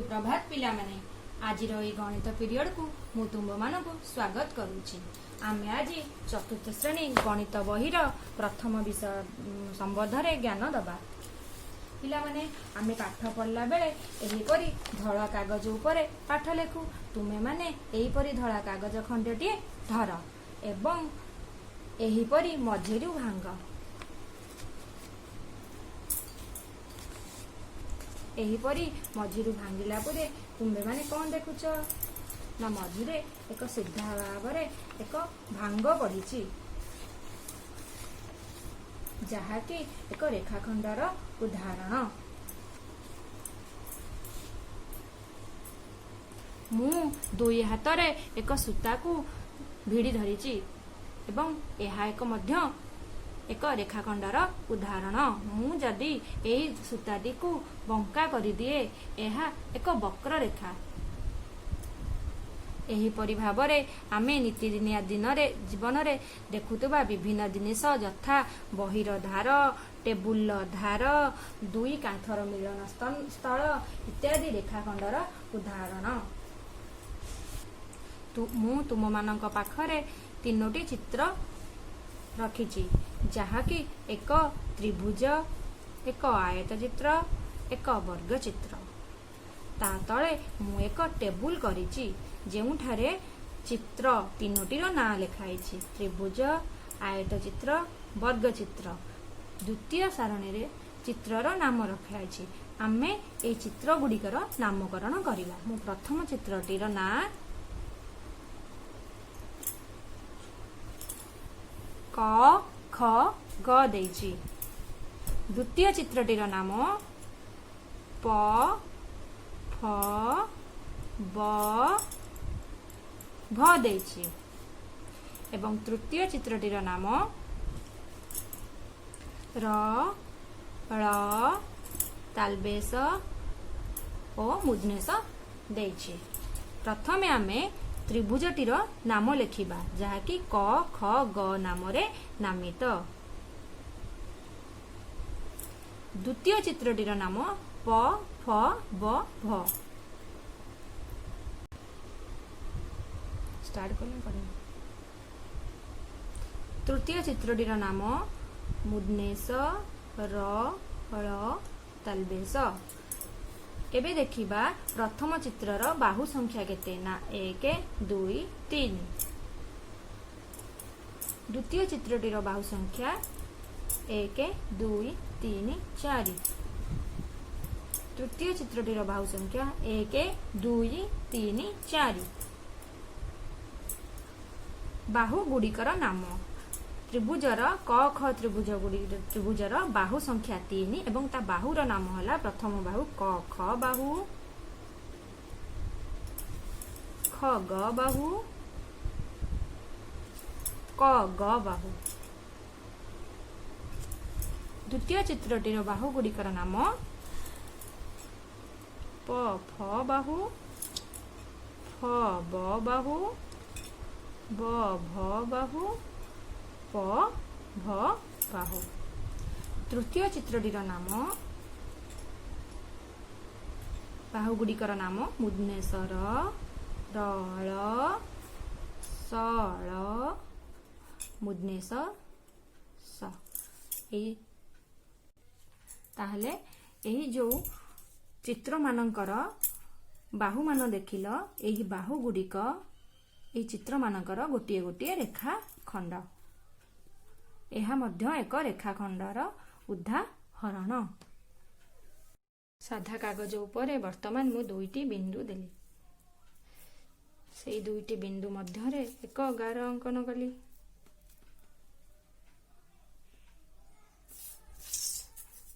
प्रभात पिला माने आज गणित पीरियड को मु तुम मानक स्वागत करुच्ची। आमे आज चतुर्थ श्रेणी गणित बहिर प्रथम विषय संबंध में ज्ञान दबा। पिला माने आमे पाठ पढ़ला बेले एहीपरि धड़ा कागज उपरे पाठ लेखु। तुमे माने एहीपरि धड़ा कागज खंडटिए धर एवं एहीपरि मझिरु भांग। एहीपरि मझिरु भांगिला परे तुमे माने कौन देखुच ना मझिरे एक सीधा भाव एक भांग पड़ी जहाँकि एक रेखाखंडर उदाहरण। मु दुई हाथ एक सूता को भिड़ी धरी एवं यह एक रेखाखंडर उदाहरण। मु जदि एही सूताटी को बंका कर दिए यह एक वक्र रेखा। एहीपरि भावरे आमे नीतिदिनिया जीवन रे देखुतबा विभिन्न जिनिस यथा बहिर धार, टेबुल धार, दुई कांथर मिलन स्थल इत्यादि रेखाखंडर उदाहरण। मु तुम मानक पाखरे तीनोटी चित्र रखिछि जहाँकि एक त्रिभुज, एक आयत चित्र, एक वर्ग चित्र। ता तले मु एक टेबुल करिछि जेउठारे चित्र तीनोटीर नाम लिखाई। त्रिभुज, आयत चित्र, वर्ग चित्र। द्वितीय सारणी रे चित्रर नाम रखाई। आमे ए चित्र गुड़िकर नामकरण करिला। मु प्रथम चित्रटीर नाम क ख ग देइछि। द्वितीय चित्रटीर नाम प फ ब भ देइछि एवं तृतीय चित्रटीर नाम र ळ तालबेस ओ मूर्धन्येश देइछि। प्रथमे आमे त्रिभुजटीर नाम लेखिबा जहाँकि क ख ग नाम रे नामित। द्वितीय चित्रटीर नाम प फ ब भ। स्टार्ट करें। तृतीय चित्रटीर नाम मूर्धन्येश र ळ तालबेस। एबे देखिबा प्रथम चित्रर बाहु संख्या केते ना 1 2 3। द्वितीय चित्रटीर बाहु संख्या 1 2 3 4। तृतीय चित्रटीर बाहु संख्या 1 2 3 4। बाहु गुड़िकर नाम त्रिभुजर क ख त्रिभुजर बाहु संख्या 3 एवं ता बाहुर नाम हला प्रथम बाहु क ख बाहु, ख ग बाहु, क ग बाहु। द्वितीय चित्रटीर बाहु गुड़िकर नाम प फ बाहु, फ ब बाहु, ब भ बाहु, प भ बाहु। तृतीय चित्रटीर नाम बाहु गुड़िकर नाम मूर्धन्येश र ळ स ळ मूर्धन्येश स। ताहले एही जो चित्र मानकर बाहु मान देखिल एही बाहु गुड़िक एही चित्र मानकर गोटिए गोटिए रेखा खंड। एहा मध्य एक रेखाखंडर उदाहरण। साधा कागज उपरे वर्तमान मु दुईटी बिंदु देली। सेई दुईटी बिंदु मध्य एक गार अंकन कली।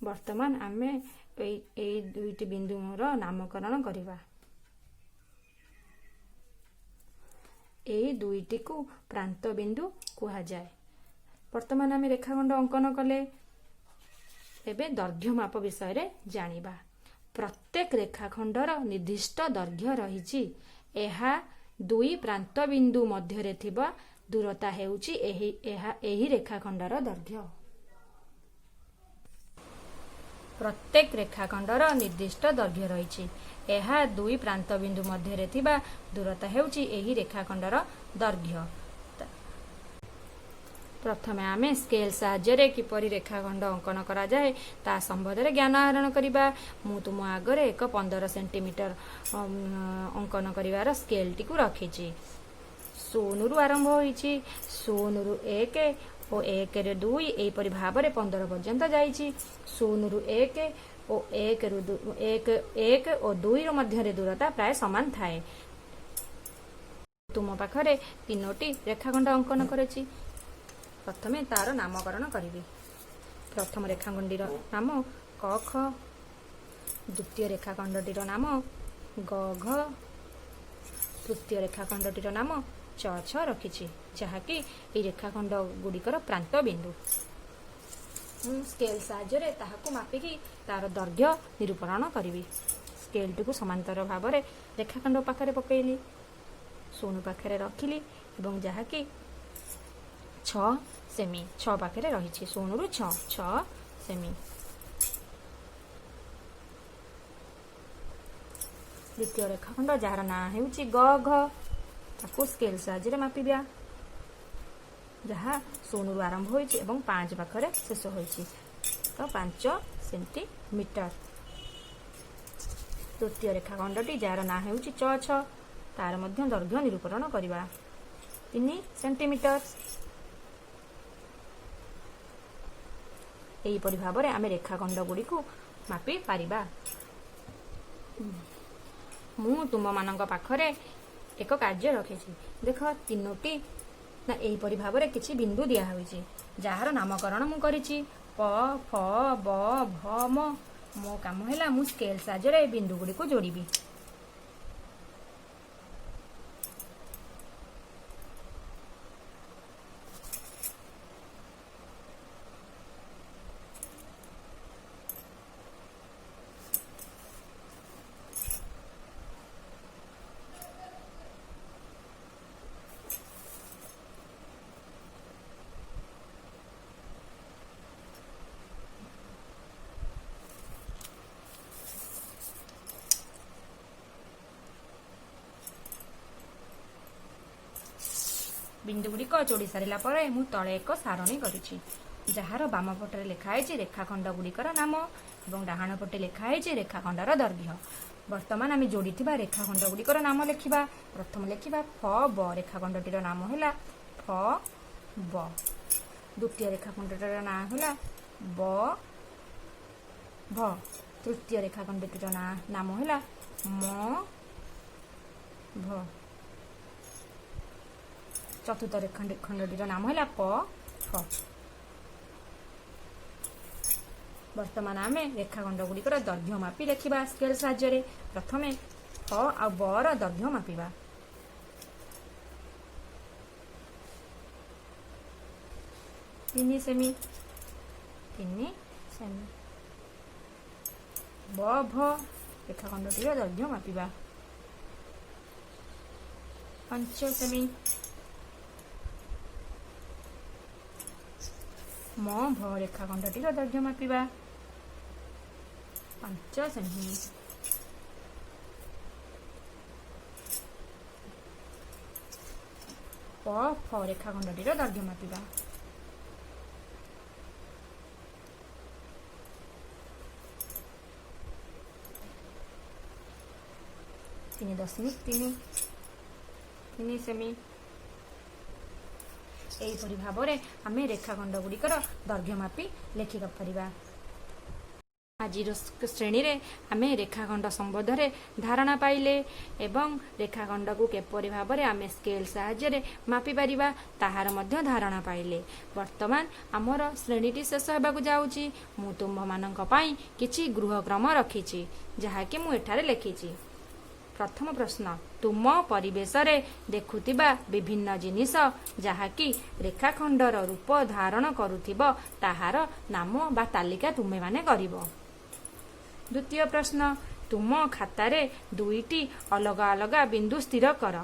वर्तमान आमे एई दुईटी बिंदुर नामकरण करिबा। एई दुईटी को प्रांत बिंदु कुहा जाए। वर्तमान आमे रेखाखंड अंकन कले। एबे दैर्घ्य माप विषय रे जानिबा। प्रत्येक रेखाखंडर निर्दिष्ट दैर्घ्य रहिछि। एहा दुई प्रांत बिंदु मध्य रे थिबा दूरता हेउछि एही रेखाखंडर दैर्घ्य। प्रत्येक रेखाखंडर निर्दिष्ट दैर्घ्य रही। ଏହା ଦୁଇ ପ୍ରାନ୍ତ ବିନ୍ଦୁ ମଧ୍ୟରେ ଥିବା ଦୂରତା ହେଉଛି ଏହି ରେଖାଖଣ୍ଡର ଦୈର୍ଘ୍ୟ। ପ୍ରଥମେ ଆମେ ସ୍କେଲ ସାହାଯ୍ୟରେ କିପରି ରେଖାଖଣ୍ଡ ଅଙ୍କନ କରାଯାଏ ତା ସମ୍ବନ୍ଧରେ ଜ୍ଞାନ ଆହରଣ କରିବା। ମୁଁ ତୁମ ଆଗରେ ଏକ 15 ସେଣ୍ଟିମିଟର ଅଙ୍କନ କରିବାର ସ୍କେଲଟିକୁ ରଖିଛି। 0ରୁ ଆରମ୍ଭ ହୋଇଛି। 0ରୁ 1 ଓ 1ରୁ 2 ଏହିପରି ଭାବରେ 15 ପର୍ଯ୍ୟନ୍ତ ଯାଇଛି। 0ରୁ 1 ଓ 1 ଓ 2ର ମଧ୍ୟରେ ଦୂରତା ପ୍ରାୟ ସମାନ ଥାଏ। ତୁମ ପାଖରେ 3ଟି ରେଖାଖଣ୍ଡ ଅଙ୍କନ କରିଛି। ପ୍ରଥମେ ତାର ନାମକରଣ କରିବି। ପ୍ରଥମ ରେଖାଖଣ୍ଡଟିର ନାମ କ ଖ, ଦ୍ୱିତୀୟ ରେଖାଖଣ୍ଡଟିର ନାମ ଗ ଘ, ତୃତୀୟ ରେଖାଖଣ୍ଡଟିର ନାମ ଚ ଛ ରଖିଛି, ଯାହାକି ଏହି ରେଖାଖଣ୍ଡ ଗୁଡ଼ିକର ପ୍ରାନ୍ତ ବିନ୍ଦୁ। ମୁଁ ସ୍କେଲ ସାହାଯ୍ୟରେ ତାହାକୁ ମାପିକି ତାର ଦୈର୍ଘ୍ୟ ନିରୂପଣ କରିବି। ସ୍କେଲଟିକୁ ସମାନ୍ତର ଭାବରେ ରେଖାଖଣ୍ଡ ପାଖରେ ପକାଇଲି, 0 ପାଖରେ ରଖିଲି ଏବଂ ଯାହାକି 6 ସେମି 6 ପାଖରେ ରହିଛି। 0ରୁ 6 ସେମି। ଦ୍ୱିତୀୟ ରେଖାଖଣ୍ଡ ଯାହାର ନାଁ ହେଉଛି ଗ ଘ, ତାକୁ ସ୍କେଲ ସାହାଯ୍ୟରେ ମାପିବା, ଯାହା 0ରୁ ଆରମ୍ଭ ହୋଇଛି ଏବଂ 5 ପାଖରେ ଶେଷ ହୋଇଛି, ତ 5 ସେଣ୍ଟିମିଟର। ତୃତୀୟ ରେଖାଖଣ୍ଡଟି ଯାହାର ନାଁ ହେଉଛି ଚ ଛ, ତାର ମଧ୍ୟ ଦୈର୍ଘ୍ୟ ନିରୂପଣ କରିବା, 3 ସେଣ୍ଟିମିଟର। ଏହିପରି ଭାବରେ ଆମେ ରେଖାଖଣ୍ଡ ଗୁଡ଼ିକୁ ମାପି ପାରିବା। ମୁଁ ତୁମମାନଙ୍କ ପାଖରେ ଏକ କାର୍ଯ୍ୟ ରଖିଛି। ଦେଖ, 3ଟି ଏହିପରି ଭାବରେ କିଛି ବିନ୍ଦୁ ଦିଆହୋଇଛି, ଯାହାର ନାମକରଣ ମୁଁ କରିଛି ପ ଫ ବ ଭ ମ। ମୋ କାମ ହେଲା ମୁଁ ସ୍କେଲ ସାହାଯ୍ୟରେ ଏହି ବିନ୍ଦୁ ଗୁଡ଼ିକୁ ଯୋଡ଼ିବି। ବିନ୍ଦୁଗୁଡ଼ିକ ଯୋଡ଼ି ସାରିଲା ପରେ ମୁଁ ତଳେ ଏକ ସାରଣୀ କରିଛି, ଯାହାର ବାମ ପଟରେ ଲେଖା ହେଇଛି ରେଖାଖଣ୍ଡ ଗୁଡ଼ିକର ନାମ ଏବଂ ଡାହାଣ ପଟେ ଲେଖା ହେଇଛି ରେଖାଖଣ୍ଡର ଦୈର୍ଘ୍ୟ। ବର୍ତ୍ତମାନ ଆମେ ଯୋଡ଼ିଥିବା ରେଖାଖଣ୍ଡ ଗୁଡ଼ିକର ନାମ ଲେଖିବା। ପ୍ରଥମ ଲେଖିବା ଫ ବ, ରେଖାଖଣ୍ଡଟିର ନାମ ହେଲା ଫ ବ। ଦ୍ୱିତୀୟ ରେଖାଖଣ୍ଡଟିର ନାଁ ହେଲା ବ ଭ। ତୃତୀୟ ରେଖାଖଣ୍ଡଟିର ନାମ ହେଲା ମ ଭ। ଚତୁର୍ଥ ରେଖାଖଣ୍ଡଟିର ନାମ ହେଲା ପ ଫ। ବର୍ତ୍ତମାନ ଆମେ ରେଖାଖଣ୍ଡ ଗୁଡ଼ିକର ଦୈର୍ଘ୍ୟ ମାପି ଲେଖିବା ସ୍କେଲ ସାହାଯ୍ୟରେ। ପ୍ରଥମେ ଫ ଆଉ ବ ର ଦୈର୍ଘ୍ୟ ମାପିବା। ତିନି ସେମି। ବ ଭ ରେଖାଖଣ୍ଡଟିର ଦୈର୍ଘ୍ୟ ମାପିବା, 5 ସେମି। ମ ଭ ରେଖାଖଣ୍ଡଟିର ଦୈର୍ଘ୍ୟ ମାପିବା, 5 ସେମି। ପ ଫ ରେଖାଖଣ୍ଡଟିର ଦୈର୍ଘ୍ୟ ମାପିବା, 3.3 ସେମି। ଏହିପରି ଭାବରେ ଆମେ ରେଖାଖଣ୍ଡ ଗୁଡ଼ିକର ଦୈର୍ଘ୍ୟ ମାପି ଲେଖିପାରିବା। ଆଜିର ଶ୍ରେଣୀରେ ଆମେ ରେଖାଖଣ୍ଡ ସମ୍ବନ୍ଧରେ ଧାରଣା ପାଇଲେ ଏବଂ ରେଖାଖଣ୍ଡକୁ କିପରି ଭାବରେ ଆମେ ସ୍କେଲ ସାହାଯ୍ୟରେ ମାପିପାରିବା ତାହାର ମଧ୍ୟ ଧାରଣା ପାଇଲେ। ବର୍ତ୍ତମାନ ଆମର ଶ୍ରେଣୀଟି ଶେଷ ହେବାକୁ ଯାଉଛି। ମୁଁ ତୁମମାନଙ୍କ ପାଇଁ କିଛି ଗୃହକ୍ରମ ରଖିଛି, ଯାହାକି ମୁଁ ଏଠାରେ ଲେଖିଛି। ପ୍ରଥମ ପ୍ରଶ୍ନ, ତୁମ ପରିବେଶରେ ଦେଖୁଥିବା ବିଭିନ୍ନ ଜିନିଷ ଯାହାକି ରେଖାଖଣ୍ଡର ରୂପ ଧାରଣ କରୁଥିବ ତାହାର ନାମ ବା ତାଲିକା ତୁମେମାନେ କରିବ। ଦ୍ୱିତୀୟ ପ୍ରଶ୍ନ, ତୁମ ଖାତାରେ 2ଟି ଅଲଗା ଅଲଗା ବିନ୍ଦୁ ସ୍ଥିର କର,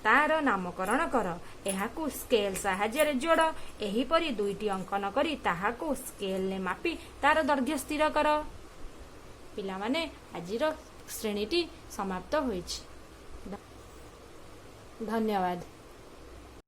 ତାର ନାମକରଣ କର, ଏହାକୁ ସ୍କେଲ ସାହାଯ୍ୟରେ ଯୋଡ଼। ଏହିପରି 2ଟି ଅଙ୍କନ କରି ତାହାକୁ ସ୍କେଲରେ ମାପି ତାର ଦୈର୍ଘ୍ୟ ସ୍ଥିର କର। ପିଲାମାନେ, ଆଜିର ଶ୍ରେଣୀଟି ସମାପ୍ତ ହୋଇଛି। ଧନ୍ୟବାଦ।